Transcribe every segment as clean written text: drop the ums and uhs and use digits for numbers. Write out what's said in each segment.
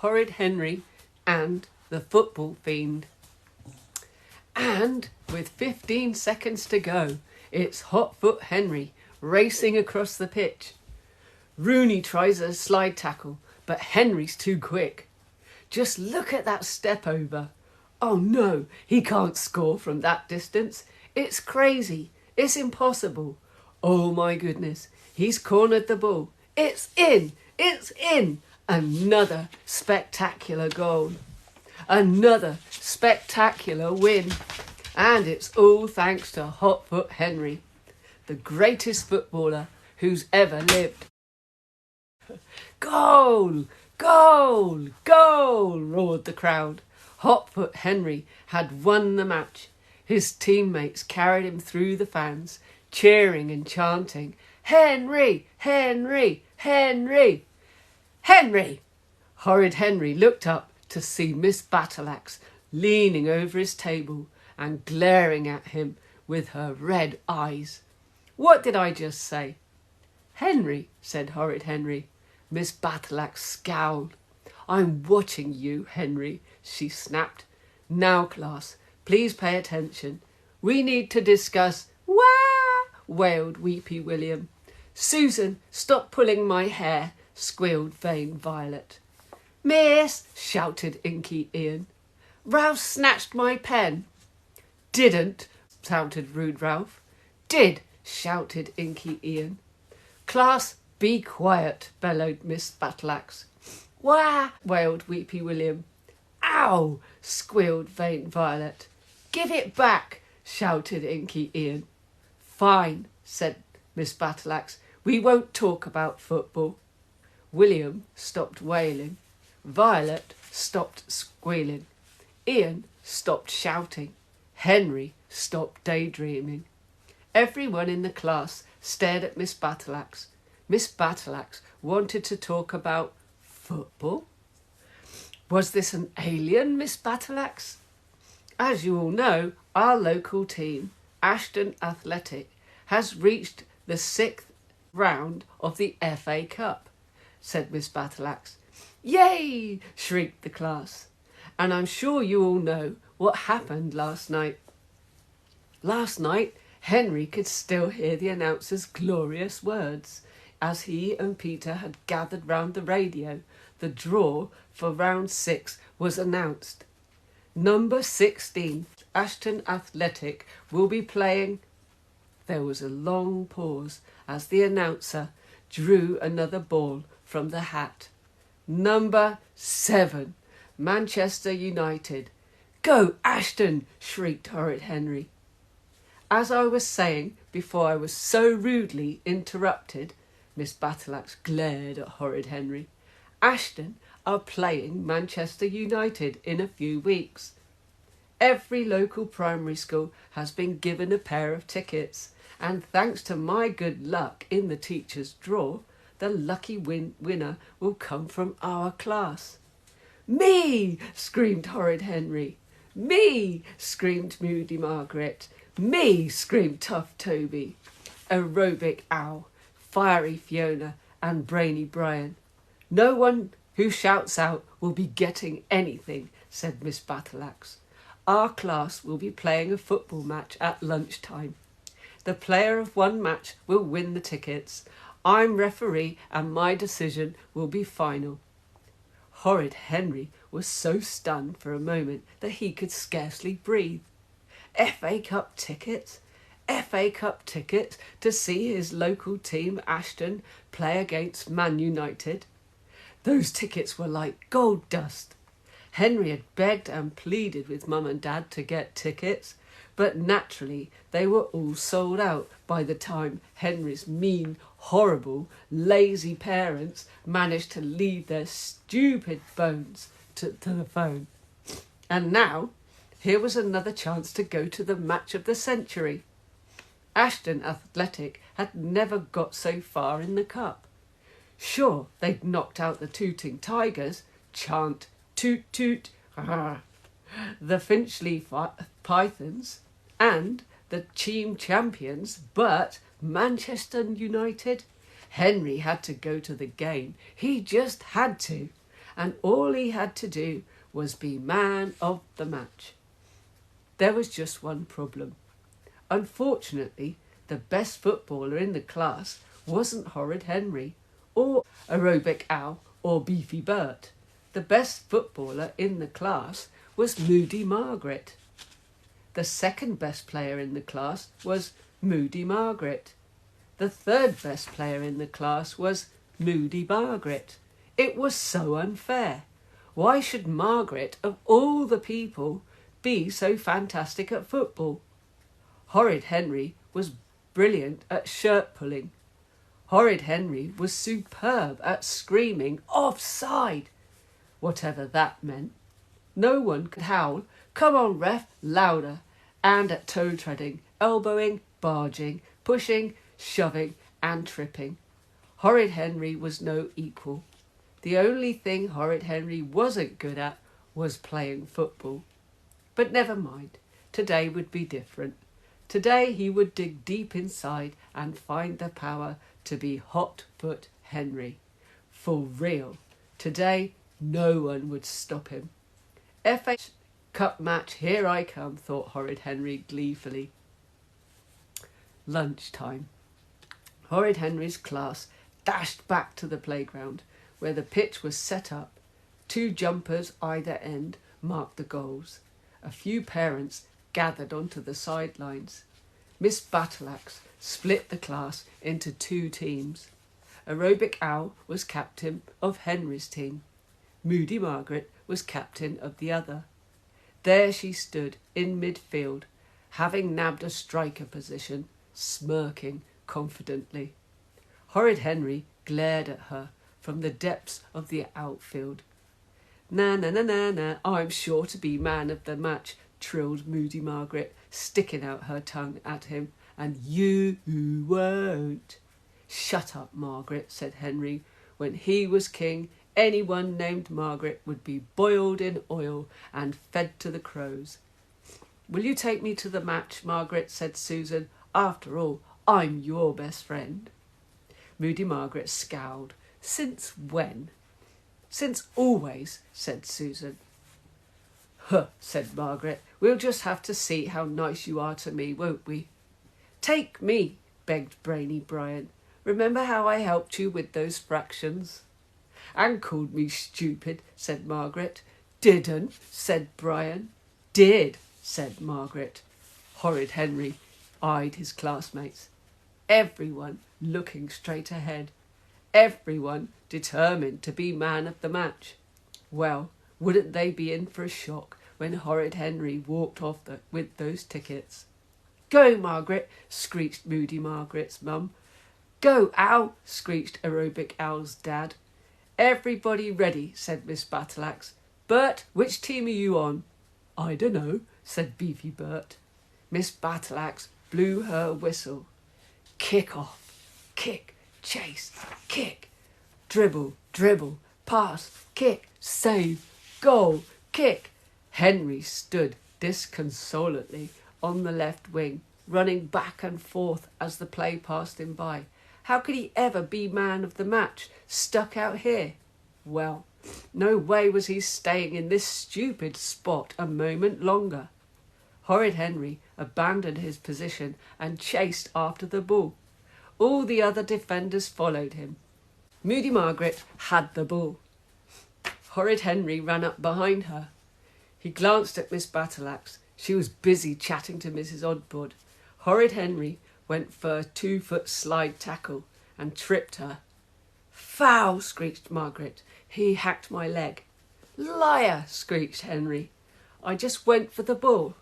Horrid Henry and the Football Fiend. And with 15 seconds to go, it's Hotfoot Henry racing across the pitch. Rooney tries a slide tackle, but Henry's too quick. Just look at that step over. Oh no, he can't score from that distance. It's crazy. It's impossible. Oh my goodness, he's cornered the ball. It's in. It's in. Another spectacular goal. Another spectacular win. And it's all thanks to Hotfoot Henry, the greatest footballer who's ever lived. Goal! Goal! Goal! Roared the crowd. Hotfoot Henry had won the match. His teammates carried him through the fans, cheering and chanting, "Henry! Henry! Henry! Henry!" Horrid Henry looked up to see Miss Battleaxe leaning over his table and glaring at him with her red eyes. "What did I just say?" "Henry," said Horrid Henry. Miss Battleaxe scowled. "I'm watching you, Henry," she snapped. "Now, class, please pay attention. We need to discuss—" "Wah!" wailed Weepy William. "Susan, stop pulling my hair," squealed vain Violet. "Miss!" shouted Inky Ian. "Ralph snatched my pen." "Didn't," shouted rude Ralph. "Did," shouted Inky Ian. "Class, be quiet," bellowed Miss Battleaxe. "Wah!" wailed Weepy William. "Ow!" squealed vain Violet. "Give it back," shouted Inky Ian. "Fine," said Miss Battleaxe. "We won't talk about football." William stopped wailing. Violet stopped squealing. Ian stopped shouting. Henry stopped daydreaming. Everyone in the class stared at Miss Battleaxe. Miss Battleaxe wanted to talk about football. Was this an alien Miss Battleaxe? As you all know, our local team, Ashton Athletic, has reached the 6th round of the FA Cup, said Miss Battleaxe. "Yay!" shrieked the class. "And I'm sure you all know what happened last night." Last night, Henry could still hear the announcer's glorious words as he and Peter had gathered round the radio. The draw for round 6 was announced. Number 16, Ashton Athletic, will be playing... There was a long pause as the announcer drew another ball from the hat. Number 7, Manchester United. "Go, Ashton!" shrieked Horrid Henry. As I was saying before I was so rudely interrupted, Miss Battleaxe glared at Horrid Henry. Ashton are playing Manchester United in a few weeks. Every local primary school has been given a pair of tickets, and thanks to my good luck in the teacher's draw, the lucky winner will come from our class. "Me!" screamed Horrid Henry. "Me!" screamed Moody Margaret. "Me!" screamed Tough Toby. Aerobic Owl, Fiery Fiona and Brainy Brian. "No one who shouts out will be getting anything," said Miss Battleaxe. "Our class will be playing a football match at lunchtime. The player of one match will win the tickets. I'm referee and my decision will be final." Horrid Henry was so stunned for a moment that he could scarcely breathe. FA Cup tickets? FA Cup tickets to see his local team, Ashton, play against Man United? Those tickets were like gold dust. Henry had begged and pleaded with Mum and Dad to get tickets, but naturally they were all sold out by the time Henry's mean, horrible, lazy parents managed to leave their stupid bones to the phone. And now, here was another chance to go to the match of the century. Ashton Athletic had never got so far in the cup. Sure, they'd knocked out the Tooting Tigers, chant toot toot, the Finchley Pythons, and the Team Champions, but Manchester United? Henry had to go to the game. He just had to. and all he had to do was be man of the match. There was just one problem. Unfortunately, the best footballer in the class wasn't Horrid Henry, or Aerobic Owl, or Beefy Bert. The best footballer in the class was Moody Margaret. The second best player in the class was Moody Margaret. The third best player in the class was Moody Margaret. It was so unfair. Why should Margaret, of all the people, be so fantastic at football? Horrid Henry was brilliant at shirt pulling. Horrid Henry was superb at screaming offside, whatever that meant. No one could howl, "Come on, ref," louder, and at toe treading, elbowing, barging, pushing, shoving and tripping. Horrid Henry was no equal. The only thing Horrid Henry wasn't good at was playing football. But never mind, today would be different. Today he would dig deep inside and find the power to be Hot Foot Henry. For real. Today no one would stop him. FA Cup match, here I come, thought Horrid Henry gleefully. Lunchtime. Horrid Henry's class dashed back to the playground, where the pitch was set up. 2 jumpers either end marked the goals. A few parents gathered onto the sidelines. Miss Battleaxe split the class into 2 teams. Aerobic Owl was captain of Henry's team. Moody Margaret was captain of the other. There she stood in midfield, having nabbed a striker position, smirking confidently. Horrid Henry glared at her from the depths of the outfield. "Na na na na na, I'm sure to be man of the match," trilled Moody Margaret, sticking out her tongue at him, "and you won't." "Shut up, Margaret," said Henry. "When he was king, anyone named Margaret would be boiled in oil and fed to the crows." "Will you take me to the match, Margaret?" said Susan. "After all, I'm your best friend." Moody Margaret scowled. "Since when?" "Since always," said Susan. "Huh," said Margaret. "We'll just have to see how nice you are to me, won't we?" "Take me," begged Brainy Brian. "Remember how I helped you with those fractions?" "And called me stupid," said Margaret. "Didn't," said Brian. "Did," said Margaret. Horrid Henry eyed his classmates. Everyone looking straight ahead. Everyone determined to be man of the match. Well, wouldn't they be in for a shock when Horrid Henry walked off with those tickets? "Go, Margaret," screeched Moody Margaret's mum. "Go, Owl," screeched Aerobic Owl's dad. "Everybody ready," said Miss Battleaxe. "Bert, which team are you on?" "I dunno," said Beefy Bert. Miss Battleaxe blew her whistle. "Kick off, kick, chase, kick, dribble, dribble, pass, kick, save, goal, kick." Henry stood disconsolately on the left wing, running back and forth as the play passed him by. How could he ever be man of the match, stuck out here? Well, no way was he staying in this stupid spot a moment longer. Horrid Henry abandoned his position and chased after the ball. All the other defenders followed him. Moody Margaret had the ball. Horrid Henry ran up behind her. He glanced at Miss Battleaxe. She was busy chatting to Mrs. Oddbod. Horrid Henry went for a 2-foot slide tackle and tripped her. "Foul!" screeched Margaret. "He hacked my leg." "Liar!" screeched Henry. "I just went for the ball."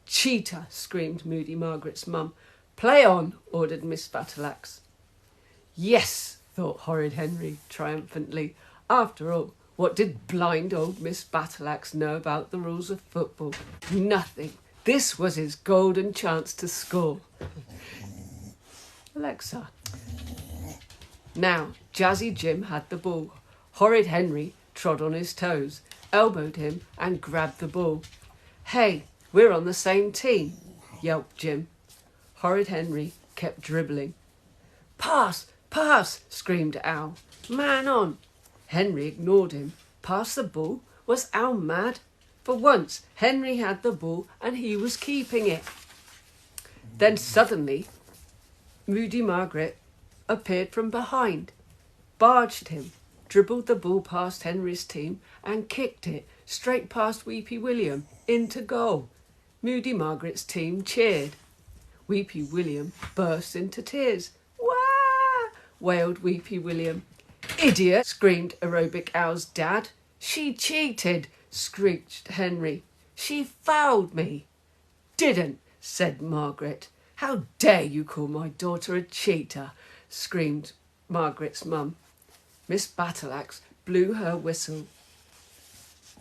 "Cheater!" screamed Moody Margaret's mum. "Play on!" ordered Miss Battleaxe. "Yes!" thought Horrid Henry triumphantly. After all, what did blind old Miss Battleaxe know about the rules of football? Nothing. This was his golden chance to score. Alexa. Now, Jazzy Jim had the ball. Horrid Henry trod on his toes, elbowed him and grabbed the ball. "Hey, we're on the same team," yelped Jim. Horrid Henry kept dribbling. "Pass, pass," screamed Owl. "Man on." Henry ignored him, pass the ball. Was Al mad? For once, Henry had the ball and he was keeping it. Then suddenly, Moody Margaret appeared from behind, barged him, dribbled the ball past Henry's team and kicked it straight past Weepy William into goal. Moody Margaret's team cheered. Weepy William burst into tears. "Wah!" wailed Weepy William. "Idiot!" screamed Aerobic Owl's dad. "She cheated!" screeched Henry. "She fouled me!" "Didn't!" said Margaret. "How dare you call my daughter a cheater!" screamed Margaret's mum. Miss Battleaxe blew her whistle.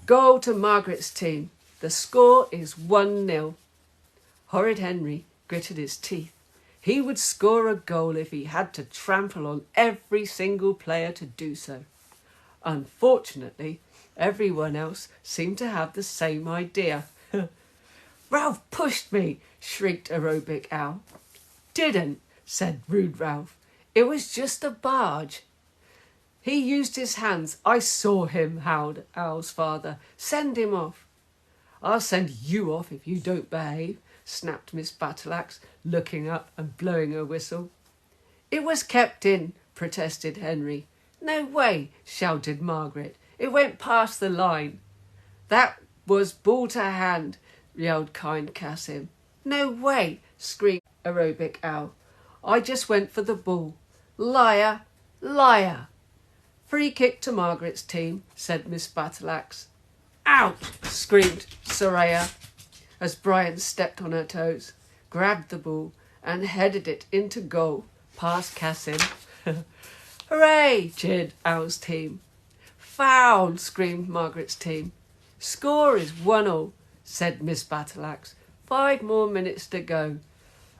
"Goal to Margaret's team. The score is 1-0. Horrid Henry gritted his teeth. He would score a goal if he had to trample on every single player to do so. Unfortunately, everyone else seemed to have the same idea. "Ralph pushed me!" shrieked Aerobic Owl. "Didn't," said Rude Ralph. "It was just a barge." "He used his hands. I saw him," howled Owl's father. "Send him off." "I'll send you off if you don't behave," snapped Miss Battleaxe, looking up and blowing her whistle. "It was kept in," protested Henry. "No way," shouted Margaret. "It went past the line." "That was ball to hand," yelled kind Cassim. "No way," screamed Aerobic Owl. "I just went for the ball." "Liar! Liar!" "Free kick to Margaret's team," said Miss Battleaxe. "Ouch!" screamed Soraya as Brian stepped on her toes, grabbed the ball and headed it into goal past Cassim. "Hooray!" cheered Owl's team. "Foul!" screamed Margaret's team. "Score is 1-1, said Miss Battleaxe. 5 more minutes to go.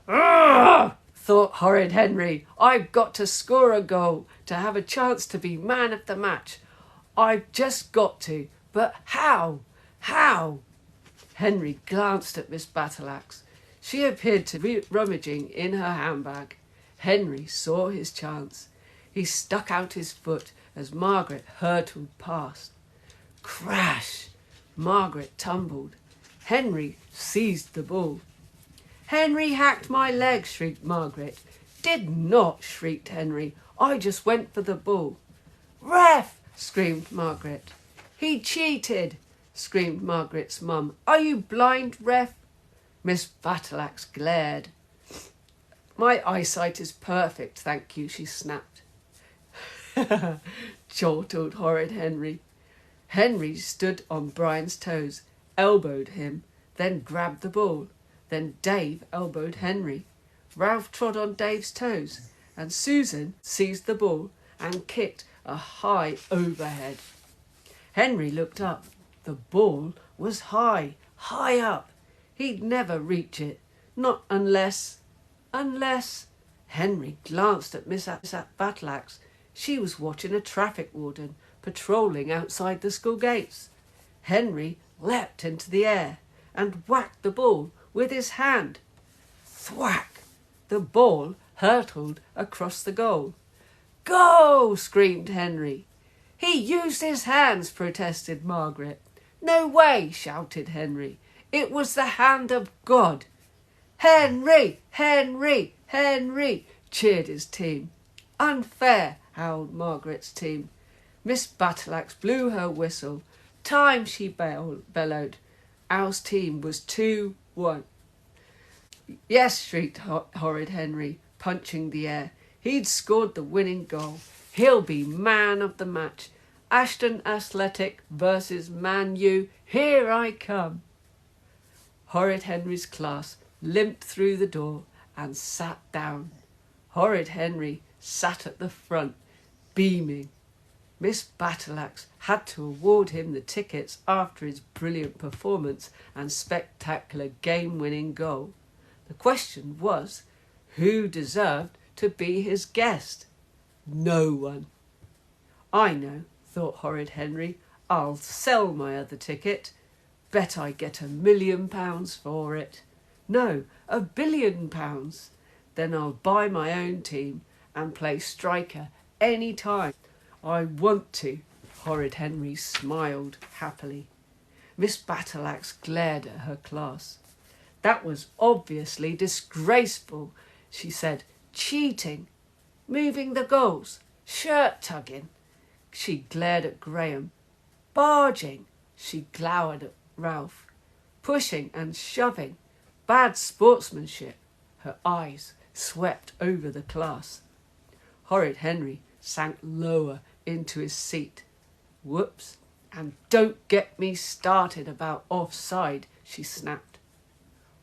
"Ugh!" thought Horrid Henry. "I've got to score a goal to have a chance to be man of the match. I've just got to. But how? How?" Henry glanced at Miss Battleaxe. She appeared to be rummaging in her handbag. Henry saw his chance. He stuck out his foot as Margaret hurtled past. Crash! Margaret tumbled. Henry seized the ball. "Henry hacked my leg," shrieked Margaret. "Did not," shrieked Henry. "I just went for the ball." "Ref!" screamed Margaret. "He cheated!" screamed Margaret's mum. "Are you blind, ref?" Miss Battleaxe glared. "My eyesight is perfect, thank you," she snapped. Chortled Horrid Henry. Henry stood on Brian's toes, elbowed him, then grabbed the ball. Then Dave elbowed Henry. Ralph trod on Dave's toes, and Susan seized the ball and kicked a high overhead. Henry looked up. The ball was high, high up. He'd never reach it, not unless... Henry glanced at Miss Battleaxe. She was watching a traffic warden patrolling outside the school gates. Henry leapt into the air and whacked the ball with his hand. Thwack! The ball hurtled across the goal. "Go!" screamed Henry. "He used his hands," protested Margaret. "No way!" shouted Henry. "It was the hand of God." "Henry! Henry! Henry!" cheered his team. "Unfair!" howled Margaret's team. Miss Battleaxe blew her whistle. "Time!" she bellowed. Owl's team was 2-1. "Yes," shrieked Horrid Henry, punching the air. "He'd scored the winning goal. He'll be man of the match. Ashton Athletic versus Man U. Here I come." Horrid Henry's class limped through the door and sat down. Horrid Henry sat at the front, beaming. Miss Battleaxe had to award him the tickets after his brilliant performance and spectacular game-winning goal. The question was, who deserved to be his guest? No one. "I know," thought Horrid Henry. "I'll sell my other ticket. Bet I get £1 million for it. No, £1 billion. Then I'll buy my own team and play striker any time I want to." Horrid Henry smiled happily. Miss Battleaxe glared at her class. That was obviously disgraceful, she said. Cheating, moving the goals, shirt tugging. She glared at Graham. Barging, she glowered at Ralph. Pushing and shoving, bad sportsmanship. Her eyes swept over the class. Horrid Henry sank lower into his seat. Whoops, and don't get me started about offside, she snapped.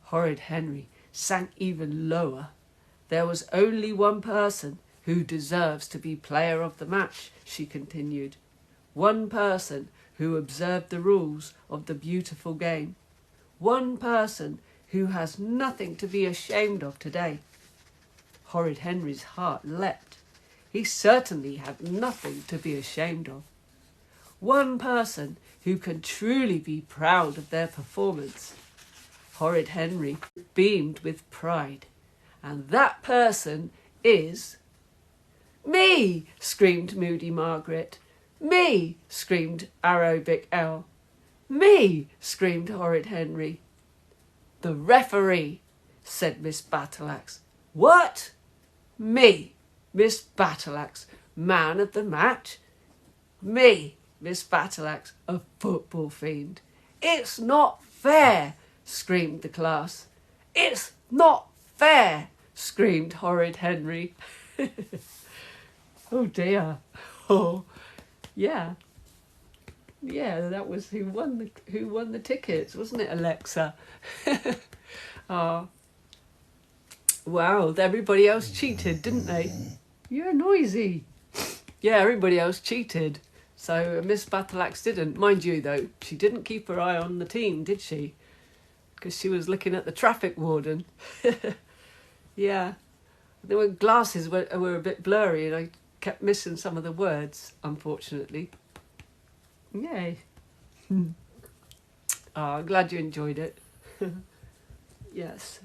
Horrid Henry sank even lower. There was only one person who deserves to be player of the match, she continued. One person who observed the rules of the beautiful game. One person who has nothing to be ashamed of today. Horrid Henry's heart leapt. He certainly had nothing to be ashamed of. One person who can truly be proud of their performance. Horrid Henry beamed with pride. And that person is... Me! Screamed Moody Margaret. Me! Screamed Aerobic L. Me! Screamed Horrid Henry. The referee, said Miss Battleaxe. What? Me, Miss Battleaxe, man of the match? Me, Miss Battleaxe, a football fiend. It's not fair, screamed the class. It's not fair, screamed Horrid Henry. Oh dear. Oh, yeah. Yeah, that was who won the tickets, wasn't it, Alexa? Oh. Wow, everybody else cheated, didn't they? You're noisy. Yeah, everybody else cheated. So Miss Battleaxe didn't. Mind you, though, she didn't keep her eye on the team, did she? Because she was looking at the traffic warden. Yeah. The glasses were a bit blurry and I kept missing some of the words, unfortunately. Yay. Oh, I'm glad you enjoyed it. Yes.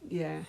Yeah.